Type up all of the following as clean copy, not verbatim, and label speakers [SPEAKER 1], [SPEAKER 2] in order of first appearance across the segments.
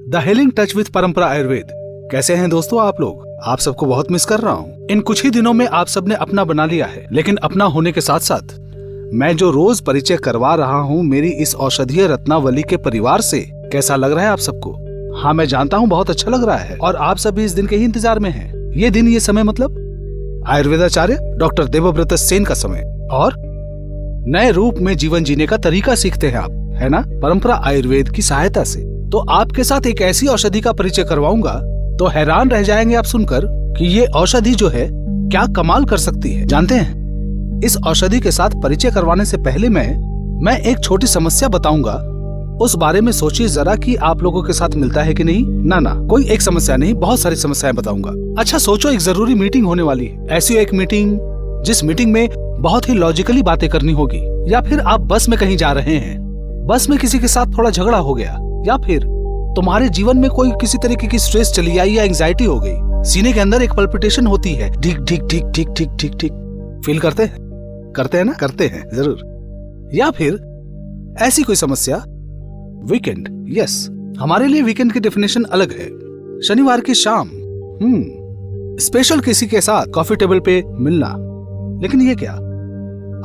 [SPEAKER 1] The healing touch with परंपरा आयुर्वेद। कैसे हैं दोस्तों आप लोग? आप सबको बहुत मिस कर रहा हूँ। इन कुछ ही दिनों में आप सबने अपना बना लिया है, लेकिन अपना होने के साथ साथ मैं जो रोज परिचय करवा रहा हूँ मेरी इस औषधीय रत्नावली के परिवार से, कैसा लग रहा है आप सबको? हाँ, मैं जानता हूँ बहुत अच्छा लग रहा है और आप सभी इस दिन के ही इंतजार में हैं। ये दिन, ये समय मतलब आयुर्वेदाचार्य डॉक्टर देवव्रत सेन का समय, और नए रूप में जीवन जीने का तरीका सीखते हैं आप, है ना, परंपरा आयुर्वेद की सहायता से। तो आपके साथ एक ऐसी औषधि का परिचय करवाऊंगा तो हैरान रह जाएंगे आप सुनकर कि ये औषधि जो है क्या कमाल कर सकती है। जानते हैं, इस औषधि के साथ परिचय करवाने से पहले मैं एक छोटी समस्या बताऊंगा। उस बारे में सोचिए जरा कि आप लोगों के साथ मिलता है कि नहीं। ना, कोई एक समस्या नहीं, बहुत सारी समस्याएं बताऊंगा। अच्छा सोचो, एक जरूरी मीटिंग होने वाली है। ऐसी एक मीटिंग जिस मीटिंग में बहुत ही लॉजिकली बातें करनी होगी, या फिर आप बस में कहीं जा रहे हैं, बस में किसी के साथ थोड़ा झगड़ा हो गया, या फिर तुम्हारे जीवन में कोई किसी तरीके की स्ट्रेस चली आई या एंजाइटी हो गई, सीने के अंदर एक पल्पिटेशन होती है, ठीक ठीक ठीक ठीक ठीक ठीक ठीक, फील करते हैं ना? करते हैं जरूर। या फिर ऐसी कोई समस्या, वीकेंड। यस, हमारे लिए वीकेंड की डेफिनेशन अलग है। शनिवार की शाम स्पेशल किसी के साथ कॉफी टेबल पे मिलना। लेकिन ये क्या,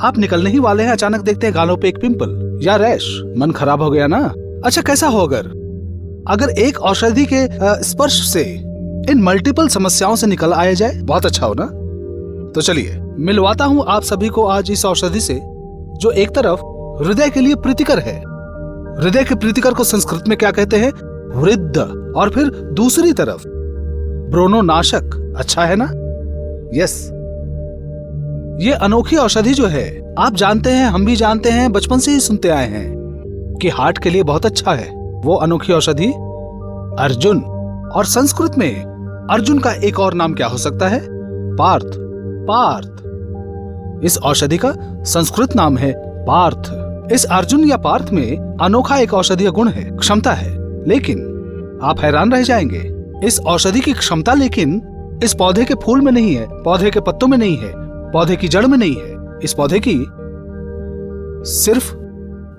[SPEAKER 1] आप निकलने ही वाले हैं, अचानक देखते हैं गालों पे एक पिंपल या रैश, मन खराब हो गया ना। अच्छा, कैसा हो अगर एक औषधि के स्पर्श से इन मल्टीपल समस्याओं से निकल आया जाए? बहुत अच्छा हो ना। तो चलिए मिलवाता हूँ आप सभी को आज इस औषधि से, जो एक तरफ हृदय के लिए प्रीतिकर है। हृदय के प्रीतिकर को संस्कृत में क्या कहते हैं? वृद्ध। और फिर दूसरी तरफ ब्रोणोनाशक। अच्छा है ना? यस, ये अनोखी औषधि जो है, आप जानते हैं, हम भी जानते हैं, बचपन से ही सुनते आए हैं कि हार्ट के लिए बहुत अच्छा है। वो अनोखी औषधि अर्जुन। और संस्कृत में अर्जुन का एक और नाम क्या हो सकता है? पार्थ। इस औषधि का संस्कृत नाम है पार्थ। इस अर्जुन या पार्थ में अनोखा एक औषधीय गुण है, क्षमता है। लेकिन आप हैरान रह जाएंगे, इस औषधि की क्षमता लेकिन इस पौधे के फूल में नहीं है, पौधे के पत्तों में नहीं है, पौधे की जड़ में नहीं है। इस पौधे की सिर्फ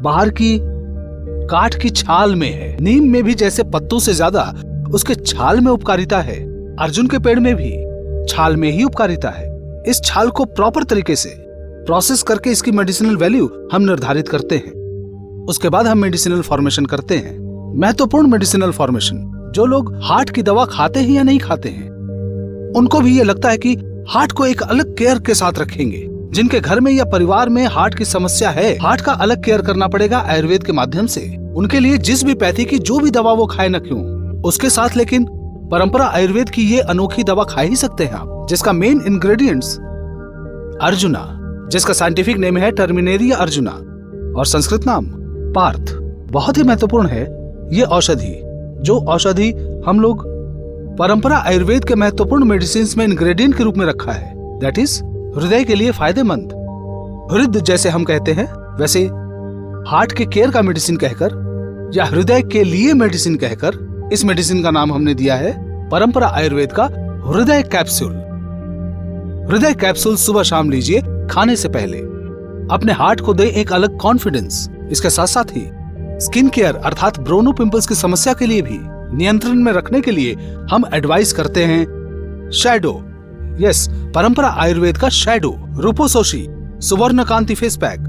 [SPEAKER 1] बाहर की काठ की छाल में है। नीम में भी जैसे पत्तों से ज्यादा उसके छाल में उपकारिता है, अर्जुन के पेड़ में भी छाल में ही उपकारिता है। इस छाल को प्रॉपर तरीके से प्रोसेस करके इसकी मेडिसिनल वैल्यू हम निर्धारित करते हैं। उसके बाद हम मेडिसिनल फॉर्मेशन करते हैं। महत्वपूर्ण मेडिसिनल फॉर्मेशन। जो लोग हार्ट की दवा खाते हैं या नहीं खाते हैं, उनको भी ये लगता है कि हार्ट को एक अलग केयर के साथ रखेंगे। जिनके घर में या परिवार में हार्ट की समस्या है, हार्ट का अलग केयर करना पड़ेगा आयुर्वेद के माध्यम से। उनके लिए जिस भी पैथी की जो भी दवा वो खाए न क्यों, उसके साथ लेकिन परंपरा आयुर्वेद की ये अनोखी दवा खा ही सकते हैं आप, जिसका मेन इंग्रेडिएंट्स अर्जुना, जिसका साइंटिफिक नेम है टर्मिनेरिया अर्जुना और संस्कृत नाम पार्थ। बहुत ही महत्वपूर्ण है ये औषधि, जो औषधि हम लोग परंपरा आयुर्वेद के महत्वपूर्ण मेडिसिन में इंग्रेडिएंट के रूप में रखा है। दैट इज हृदय के लिए फायदेमंद। हृदय जैसे हम कहते हैं, वैसे हार्ट के केयर का मेडिसिन कहकर या हृदय के लिए मेडिसिन कहकर इस मेडिसिन का नाम हमने दिया है परंपरा आयुर्वेद का हृदय कैप्सूल। हृदय कैप्सूल सुबह शाम लीजिए खाने से पहले। अपने हार्ट को दे एक अलग कॉन्फिडेंस। इसके साथ साथ ही स्किन केयर अर्थात ब्रोनो पिंपल्स की समस्या के लिए भी नियंत्रण में रखने के लिए हम एडवाइस करते हैं शैडो। यस, परंपरा आयुर्वेद का शैडो, रूपोसोशी, सुवर्ण कांति फेस पैक,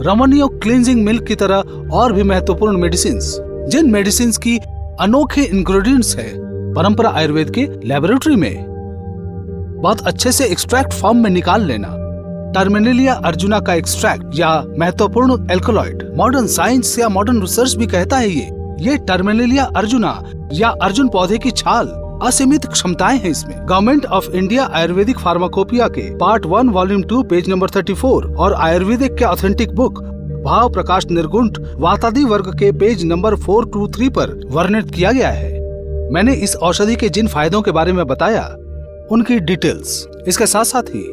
[SPEAKER 1] रमणीय क्लींजिंग मिल्क की तरह और भी महत्वपूर्ण मेडिसिन्स, जिन मेडिसिन्स की अनोखे इंग्रेडिएंट्स है परंपरा आयुर्वेद के लेबोरेटरी में बहुत अच्छे से एक्सट्रैक्ट फॉर्म में निकाल लेना। टर्मिनेलिया अर्जुना का एक्सट्रैक्ट या महत्वपूर्ण एल्कोलॉइड, मॉडर्न साइंस या मॉडर्न रिसर्च भी कहता है ये टर्मिनेलिया अर्जुना या अर्जुन पौधे की छाल असीमित क्षमताएं हैं इसमें। Government of India Ayurvedic pharmacopoeia के पार्ट 1 वॉल्यूम 2 पेज नंबर 34 और आयुर्वेदिक के ऑथेंटिक बुक भाव प्रकाश निर्गुंठ वातादि वर्ग के पेज नंबर 423 पर वर्णित किया गया है। मैंने इस औषधि के जिन फायदों के बारे में बताया, उनकी डिटेल्स, इसके साथ साथ ही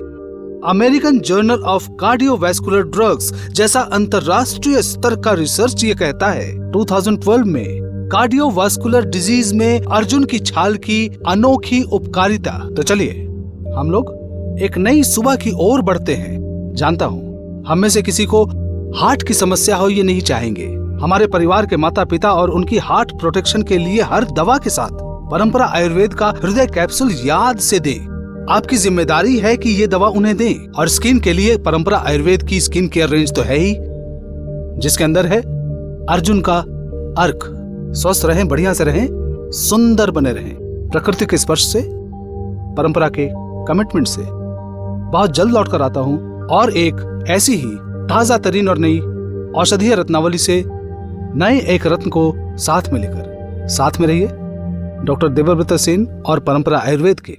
[SPEAKER 1] American journal of cardiovascular drugs जैसा अंतरराष्ट्रीय स्तर का रिसर्च ये कहता है 2012 में कार्डियोवास्कुलर डिजीज में अर्जुन की छाल की अनोखी उपकारिता। तो चलिए हम लोग एक नई सुबह की ओर बढ़ते हैं। जानता हूँ हम में से किसी को हार्ट की समस्या हो ये नहीं चाहेंगे, हमारे परिवार के माता पिता और उनकी हार्ट प्रोटेक्शन के लिए हर दवा के साथ परंपरा आयुर्वेद का हृदय कैप्सूल याद से दे। आपकी जिम्मेदारी है कि ये दवा उन्हें दें। और स्किन के लिए परंपरा आयुर्वेद की स्किन केयर रेंज तो है ही, जिसके अंदर है अर्जुन का अर्क। स्वस्थ रहें, बढ़िया से रहें, सुंदर बने रहें, प्रकृति के स्पर्श से, परंपरा के कमिटमेंट से। बहुत जल्द लौट कर आता हूं और एक ऐसी ही ताजा तरीन और नई औषधीय रत्नावली से नए एक रत्न को साथ में लेकर। साथ में रहिए डॉक्टर देवव्रत सेन और परंपरा आयुर्वेद के।